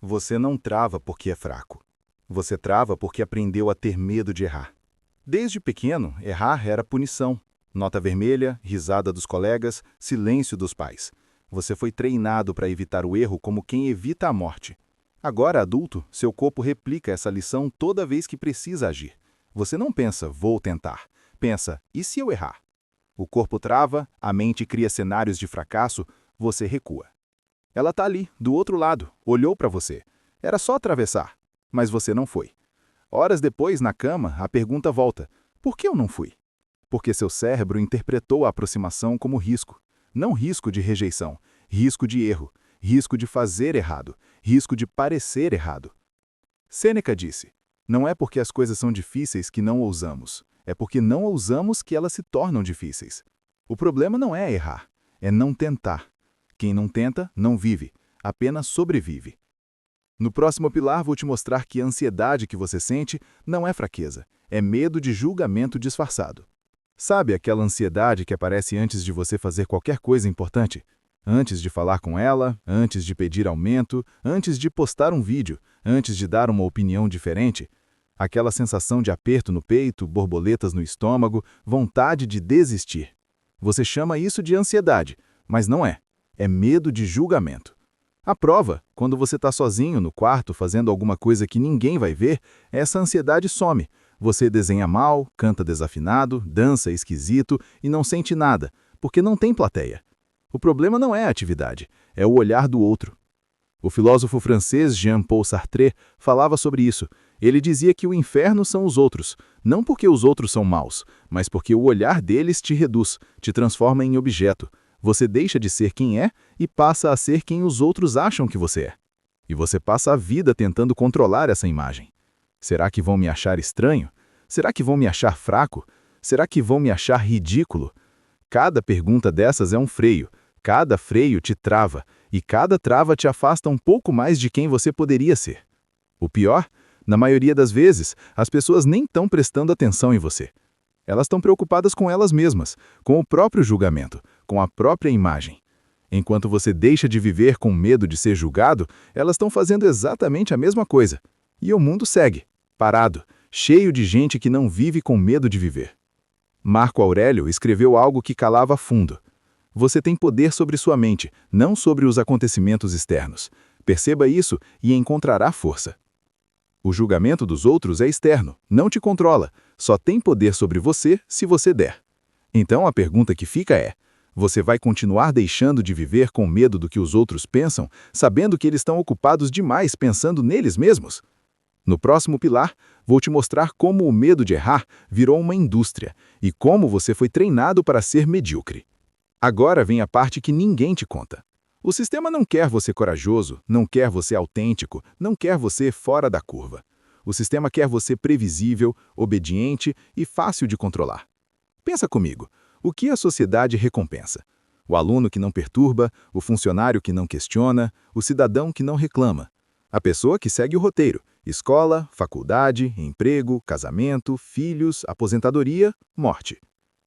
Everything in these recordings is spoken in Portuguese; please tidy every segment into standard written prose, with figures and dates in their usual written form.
Você não trava porque é fraco. Você trava porque aprendeu a ter medo de errar. Desde pequeno, errar era punição. Nota vermelha, risada dos colegas, silêncio dos pais. Você foi treinado para evitar o erro como quem evita a morte. Agora, adulto, seu corpo replica essa lição toda vez que precisa agir. Você não pensa, vou tentar. Pensa, e se eu errar? O corpo trava, a mente cria cenários de fracasso, você recua. Ela está ali, do outro lado, olhou para você. Era só atravessar, mas você não foi. Horas depois, na cama, a pergunta volta: por que eu não fui? Porque seu cérebro interpretou a aproximação como risco. Não risco de rejeição, risco de erro, risco de fazer errado, risco de parecer errado. Sêneca disse: não é porque as coisas são difíceis que não ousamos, é porque não ousamos que elas se tornam difíceis. O problema não é errar, é não tentar. Quem não tenta, não vive, apenas sobrevive. No próximo pilar, vou te mostrar que a ansiedade que você sente não é fraqueza, é medo de julgamento disfarçado. Sabe aquela ansiedade que aparece antes de você fazer qualquer coisa importante? Antes de falar com ela, antes de pedir aumento, antes de postar um vídeo, antes de dar uma opinião diferente? Aquela sensação de aperto no peito, borboletas no estômago, vontade de desistir. Você chama isso de ansiedade, mas não é. É medo de julgamento. A prova, quando você está sozinho no quarto fazendo alguma coisa que ninguém vai ver, essa ansiedade some. Você desenha mal, canta desafinado, dança esquisito e não sente nada, porque não tem plateia. O problema não é a atividade, é o olhar do outro. O filósofo francês Jean-Paul Sartre falava sobre isso. Ele dizia que o inferno são os outros, não porque os outros são maus, mas porque o olhar deles te reduz, te transforma em objeto. Você deixa de ser quem é e passa a ser quem os outros acham que você é. E você passa a vida tentando controlar essa imagem. Será que vão me achar estranho? Será que vão me achar fraco? Será que vão me achar ridículo? Cada pergunta dessas é um freio. Cada freio te trava, e cada trava te afasta um pouco mais de quem você poderia ser. O pior, na maioria das vezes, as pessoas nem estão prestando atenção em você. Elas estão preocupadas com elas mesmas, com o próprio julgamento, com a própria imagem. Enquanto você deixa de viver com medo de ser julgado, elas estão fazendo exatamente a mesma coisa. E o mundo segue, parado, cheio de gente que não vive com medo de viver. Marco Aurélio escreveu algo que calava fundo. Você tem poder sobre sua mente, não sobre os acontecimentos externos. Perceba isso e encontrará força. O julgamento dos outros é externo, não te controla, só tem poder sobre você se você der. Então a pergunta que fica é: você vai continuar deixando de viver com medo do que os outros pensam, sabendo que eles estão ocupados demais pensando neles mesmos? No próximo pilar, vou te mostrar como o medo de errar virou uma indústria e como você foi treinado para ser medíocre. Agora vem a parte que ninguém te conta. O sistema não quer você corajoso, não quer você autêntico, não quer você fora da curva. O sistema quer você previsível, obediente e fácil de controlar. Pensa comigo, o que a sociedade recompensa? O aluno que não perturba, o funcionário que não questiona, o cidadão que não reclama. A pessoa que segue o roteiro: escola, faculdade, emprego, casamento, filhos, aposentadoria, morte.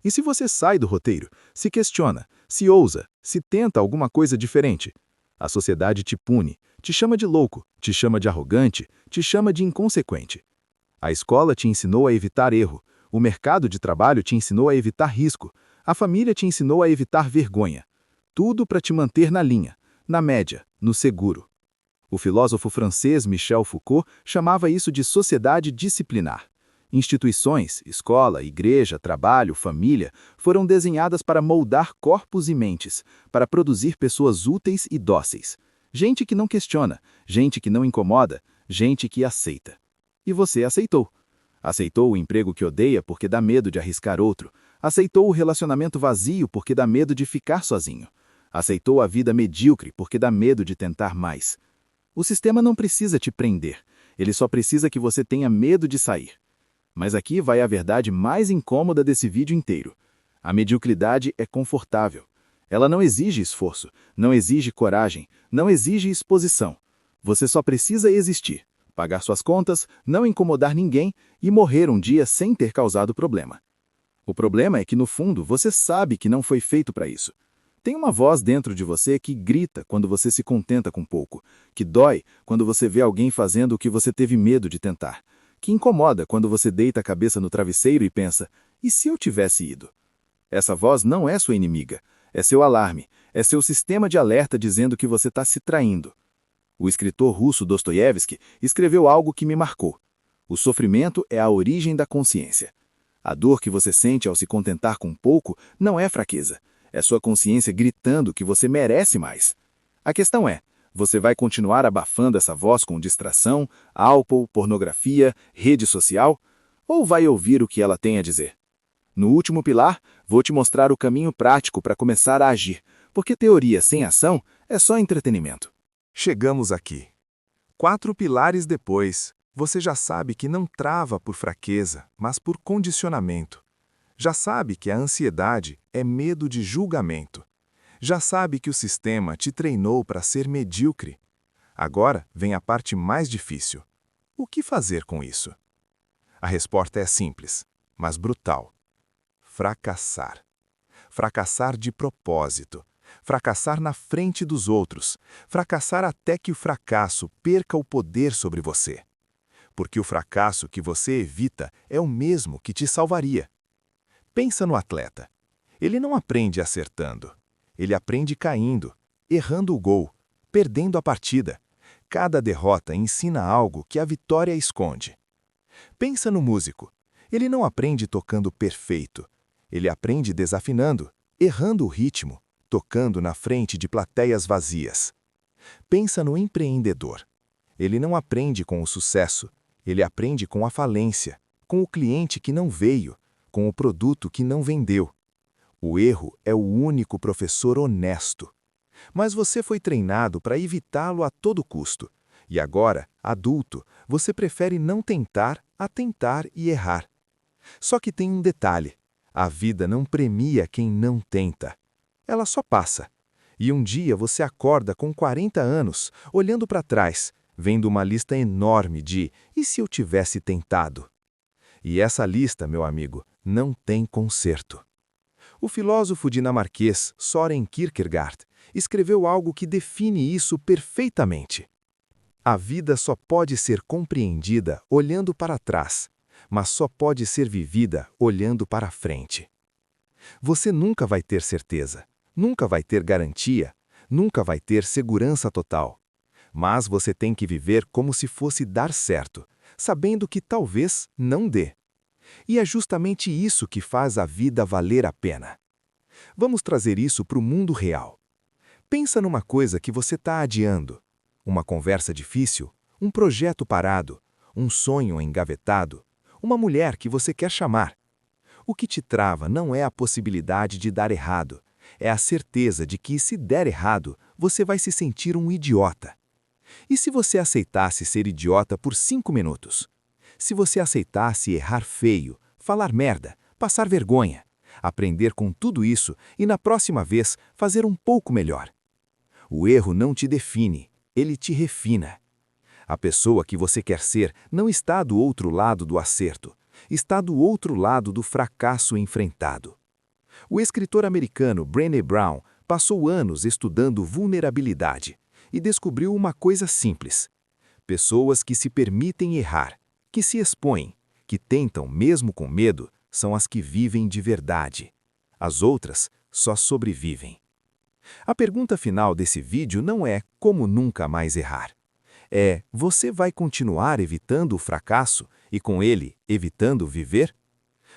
E se você sai do roteiro, se questiona, se ousa, se tenta alguma coisa diferente? A sociedade te pune, te chama de louco, te chama de arrogante, te chama de inconsequente. A escola te ensinou a evitar erro, o mercado de trabalho te ensinou a evitar risco, a família te ensinou a evitar vergonha. Tudo para te manter na linha, na média, no seguro. O filósofo francês Michel Foucault chamava isso de sociedade disciplinar. Instituições, escola, igreja, trabalho, família, foram desenhadas para moldar corpos e mentes, para produzir pessoas úteis e dóceis. Gente que não questiona, gente que não incomoda, gente que aceita. E você aceitou. Aceitou o emprego que odeia porque dá medo de arriscar outro. Aceitou o relacionamento vazio porque dá medo de ficar sozinho. Aceitou a vida medíocre porque dá medo de tentar mais. O sistema não precisa te prender, ele só precisa que você tenha medo de sair. Mas aqui vai a verdade mais incômoda desse vídeo inteiro. A mediocridade é confortável. Ela não exige esforço, não exige coragem, não exige exposição. Você só precisa existir, pagar suas contas, não incomodar ninguém e morrer um dia sem ter causado problema. O problema é que, no fundo, você sabe que não foi feito para isso. Tem uma voz dentro de você que grita quando você se contenta com pouco, que dói quando você vê alguém fazendo o que você teve medo de tentar, que incomoda quando você deita a cabeça no travesseiro e pensa, e se eu tivesse ido? Essa voz não é sua inimiga, é seu alarme, é seu sistema de alerta dizendo que você está se traindo. O escritor russo Dostoiévski escreveu algo que me marcou. O sofrimento é a origem da consciência. A dor que você sente ao se contentar com pouco não é fraqueza. É sua consciência gritando que você merece mais. A questão é, você vai continuar abafando essa voz com distração, álcool, pornografia, rede social? Ou vai ouvir o que ela tem a dizer? No último pilar, vou te mostrar o caminho prático para começar a agir, porque teoria sem ação é só entretenimento. Chegamos aqui. 4 pilares depois, você já sabe que não trava por fraqueza, mas por condicionamento. Já sabe que a ansiedade é medo de julgamento. Já sabe que o sistema te treinou para ser medíocre. Agora vem a parte mais difícil. O que fazer com isso? A resposta é simples, mas brutal. Fracassar. Fracassar de propósito. Fracassar na frente dos outros. Fracassar até que o fracasso perca o poder sobre você. Porque o fracasso que você evita é o mesmo que te salvaria. Pensa no atleta. Ele não aprende acertando. Ele aprende caindo, errando o gol, perdendo a partida. Cada derrota ensina algo que a vitória esconde. Pensa no músico. Ele não aprende tocando perfeito. Ele aprende desafinando, errando o ritmo, tocando na frente de plateias vazias. Pensa no empreendedor. Ele não aprende com o sucesso. Ele aprende com a falência, com o cliente que não veio, com o produto que não vendeu. O erro é o único professor honesto. Mas você foi treinado para evitá-lo a todo custo. E agora, adulto, você prefere não tentar a tentar e errar. Só que tem um detalhe. A vida não premia quem não tenta. Ela só passa. E um dia você acorda com 40 anos, olhando para trás, vendo uma lista enorme de "e se eu tivesse tentado?". E essa lista, meu amigo, não tem conserto. O filósofo dinamarquês Søren Kierkegaard escreveu algo que define isso perfeitamente. A vida só pode ser compreendida olhando para trás, mas só pode ser vivida olhando para frente. Você nunca vai ter certeza, nunca vai ter garantia, nunca vai ter segurança total. Mas você tem que viver como se fosse dar certo, sabendo que talvez não dê. E é justamente isso que faz a vida valer a pena. Vamos trazer isso para o mundo real. Pensa numa coisa que você está adiando. Uma conversa difícil, um projeto parado, um sonho engavetado, uma mulher que você quer chamar. O que te trava não é a possibilidade de dar errado, é a certeza de que, se der errado, você vai se sentir um idiota. E se você aceitasse ser idiota por 5 minutos? Se você aceitasse errar feio, falar merda, passar vergonha, aprender com tudo isso e na próxima vez fazer um pouco melhor? O erro não te define, ele te refina. A pessoa que você quer ser não está do outro lado do acerto, está do outro lado do fracasso enfrentado. O escritor americano Brené Brown passou anos estudando vulnerabilidade e descobriu uma coisa simples. Pessoas que se permitem errar, que se expõem, que tentam mesmo com medo, são as que vivem de verdade. As outras só sobrevivem. A pergunta final desse vídeo não é como nunca mais errar. É, você vai continuar evitando o fracasso e com ele evitando viver?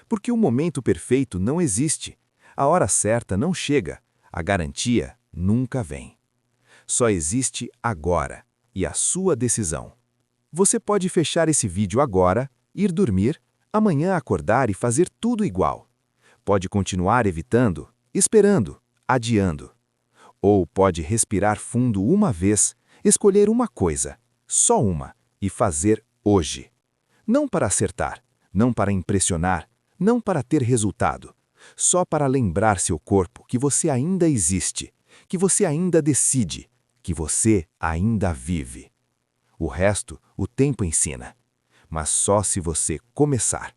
Porque o momento perfeito não existe. A hora certa não chega. A garantia nunca vem. Só existe agora e a sua decisão. Você pode fechar esse vídeo agora, ir dormir, amanhã acordar e fazer tudo igual. Pode continuar evitando, esperando, adiando. Ou pode respirar fundo uma vez, escolher uma coisa, só uma, e fazer hoje. Não para acertar, não para impressionar, não para ter resultado. Só para lembrar seu corpo que você ainda existe, que você ainda decide, que você ainda vive. O resto, o tempo ensina. Mas só se você começar.